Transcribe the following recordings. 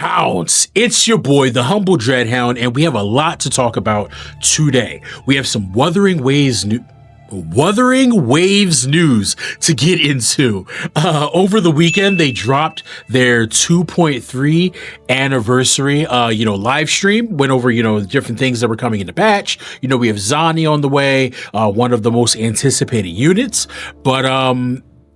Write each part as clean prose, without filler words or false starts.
Dreadhounds. It's your boy, the humble Dreadhound, and we have a lot to talk about today. We have some Wuthering Waves news to get into. Over the weekend, they dropped their 2.3 anniversary, live stream. Went over, different things that were coming in the patch. We have Zani on the way, one of the most anticipated units, but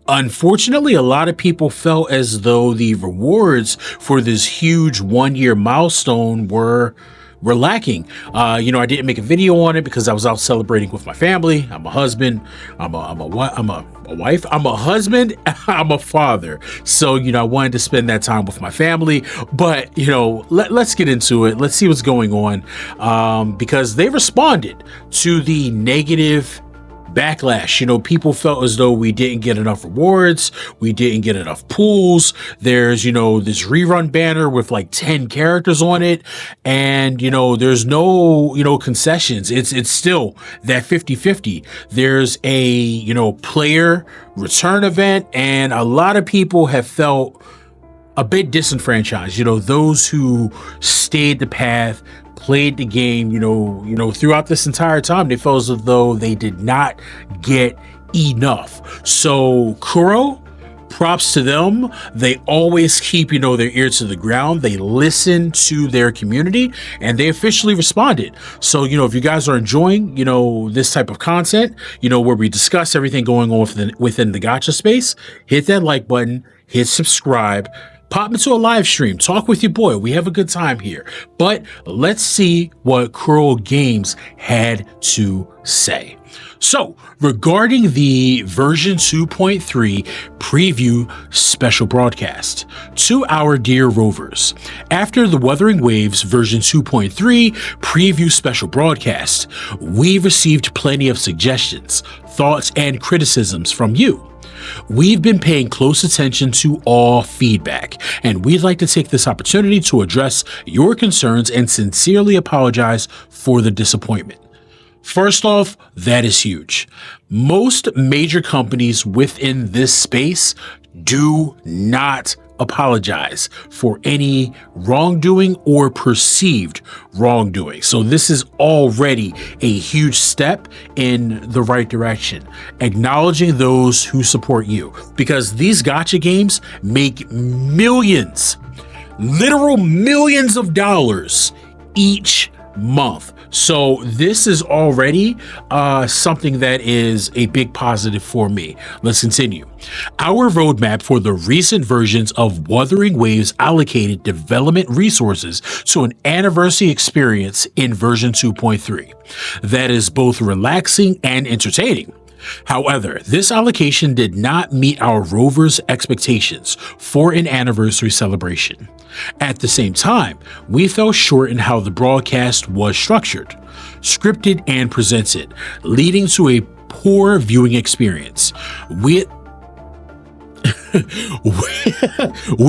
unfortunately, a lot of people felt as though the rewards for this huge 1-year milestone were lacking. I didn't make a video on it because I was out celebrating with my family. I'm a husband. I'm a wife. I'm a husband. I'm a father. So, I wanted to spend that time with my family. But, let's get into it. Let's see what's going on. Because they responded to the negative backlash. People felt as though we didn't get enough rewards, we didn't get enough pools. There's this rerun banner with like 10 characters on it, and there's no concessions. It's still that 50-50. There's a player return event, and a lot of people have felt a bit disenfranchised. Those who stayed the path, played the game, throughout this entire time, they felt as though they did not get enough. So Kuro, props to them. They always keep, their ear to the ground. They listen to their community, and they officially responded. So, if you guys are enjoying, this type of content, where we discuss everything going on within the gacha space, hit that like button, hit subscribe, pop into a live stream, talk with your boy. We have a good time here. But let's see what Kuro Games had to say. So, regarding the version 2.3 preview special broadcast, to our dear rovers, after the Wuthering Waves version 2.3 preview special broadcast, we received plenty of suggestions, thoughts, and criticisms from you. We've been paying close attention to all feedback, and we'd like to take this opportunity to address your concerns and sincerely apologize for the disappointment. First off, that is huge. Most major companies within this space do not apologize for any wrongdoing or perceived wrongdoing. So this is already a huge step in the right direction, acknowledging those who support you, because these gacha games make millions, literal millions of dollars each month. So this is already something that is a big positive for me. Let's continue. Our roadmap for the recent versions of Wuthering Waves allocated development resources to an anniversary experience in version 2.3 that is both relaxing and entertaining. However, this allocation did not meet our rovers' expectations for an anniversary celebration. At the same time, we fell short in how the broadcast was structured, scripted, and presented, leading to a poor viewing experience. We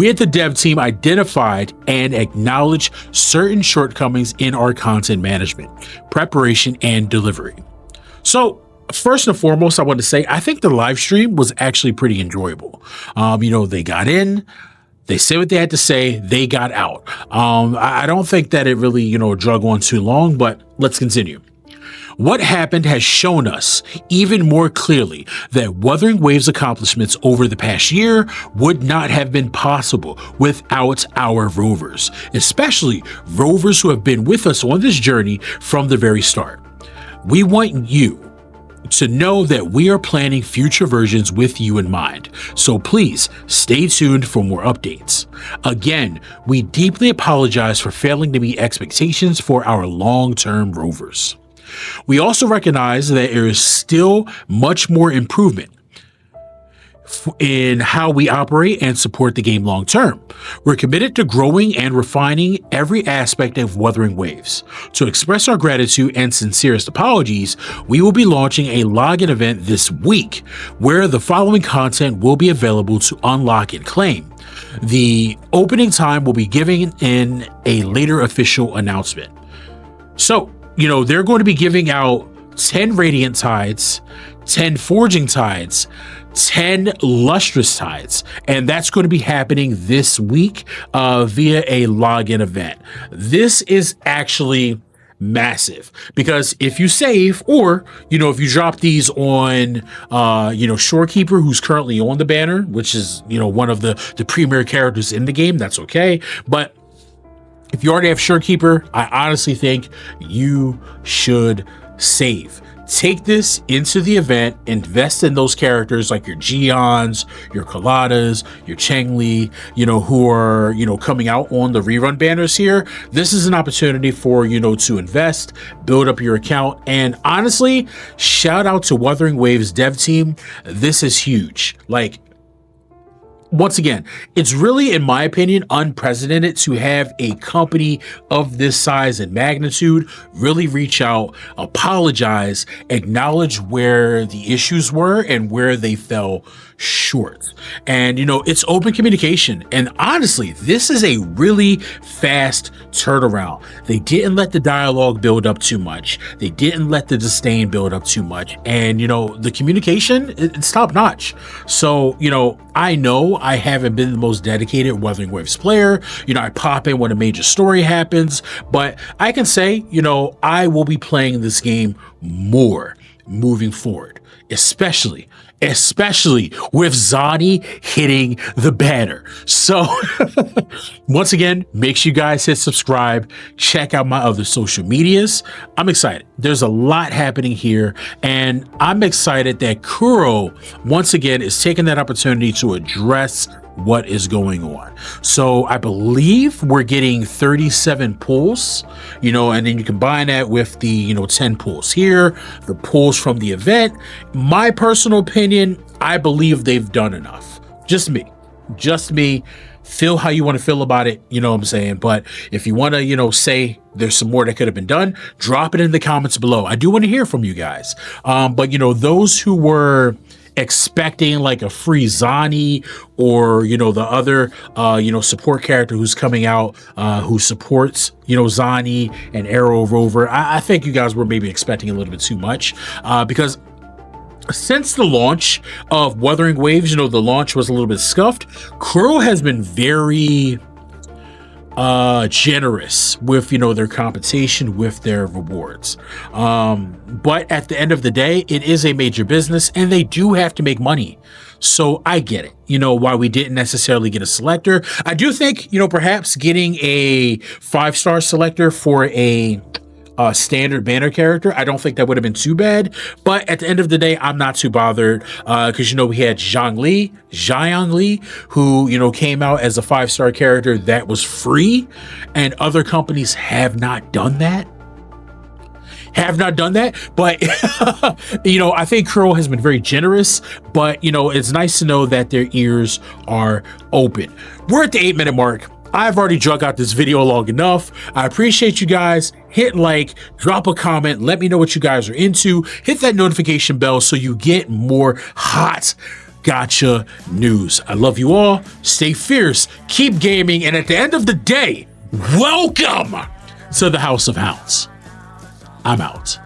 at the dev team identified and acknowledged certain shortcomings in our content management, preparation, and delivery. So, first and foremost, I want to say, I think the live stream was actually pretty enjoyable. They got in, they said what they had to say, they got out. I don't think that it really, drug on too long, but let's continue. What happened has shown us even more clearly that Wuthering Waves' accomplishments over the past year would not have been possible without our rovers, especially rovers who have been with us on this journey from the very start. We want you to know that we are planning future versions with you in mind, so please stay tuned for more updates. Again, we deeply apologize for failing to meet expectations for our long-term rovers. We also recognize that there is still much more improvement in how we operate and support the game long term. We're committed to growing and refining every aspect of Wuthering Waves. To express our gratitude and sincerest apologies, we will be launching a login event this week where the following content will be available to unlock and claim. The opening time will be given in a later official announcement. So, they're going to be giving out 10 Radiant Tides, 10 Forging Tides, 10 Lustrous Tides, and that's going to be happening this week via a login event. This is actually massive, because if you save, or if you drop these on Shorekeeper, who's currently on the banner, which is one of the premier characters in the game, that's okay. But if you already have Shorekeeper, I honestly think you should save. Take this into the event, invest in those characters like your Gions, your Coladas, your Chengli, who are, coming out on the rerun banners here. This is an opportunity for, to invest, build up your account. And honestly, shout out to Wuthering Waves dev team. This is huge. Like, once again, it's really, in my opinion, unprecedented to have a company of this size and magnitude really reach out, apologize, acknowledge where the issues were and where they fell short. And, it's open communication. And honestly, this is a really fast turnaround. They didn't let the dialogue build up too much. They didn't let the disdain build up too much. And, the communication, it's top notch. So, I know I haven't been the most dedicated Wuthering Waves player. I pop in when a major story happens, but I can say, I will be playing this game more moving forward, especially with Zani hitting the banner. So once again, make sure you guys hit subscribe, check out my other social medias. I'm excited. There's a lot happening here, and I'm excited that Kuro once again is taking that opportunity to address what is going on. So I believe we're getting 37 pulls, and then you combine that with the 10 pulls here, the pulls from the event. My personal opinion, I believe they've done enough. Just me. Feel how you want to feel about it, what I'm saying? But if you want to, say there's some more that could have been done, drop it in the comments below. I do want to hear from you guys. But those who were expecting like a free Zani, or the other support character who's coming out who supports Zani and Arrow Rover, I think you guys were maybe expecting a little bit too much, because since the launch of Wuthering Waves, the launch was a little bit scuffed. Kuro has been very generous with their compensation, with their rewards, but at the end of the day, it is a major business and they do have to make money. So I get it, why we didn't necessarily get a selector. I do think perhaps getting a 5-star selector for a standard banner character, I don't think that would have been too bad. But at the end of the day, I'm not too bothered, because we had Xiang Li, who came out as a 5-star character that was free, and other companies have not done that. But I think Kuro has been very generous, but it's nice to know that their ears are open. We're at the 8-minute mark. I've already drug out this video long enough. I appreciate you guys. Hit like, drop a comment, let me know what you guys are into. Hit that notification bell so you get more hot gotcha news. I love you all. Stay fierce, keep gaming, and at the end of the day, welcome to the House of Hounds. I'm out.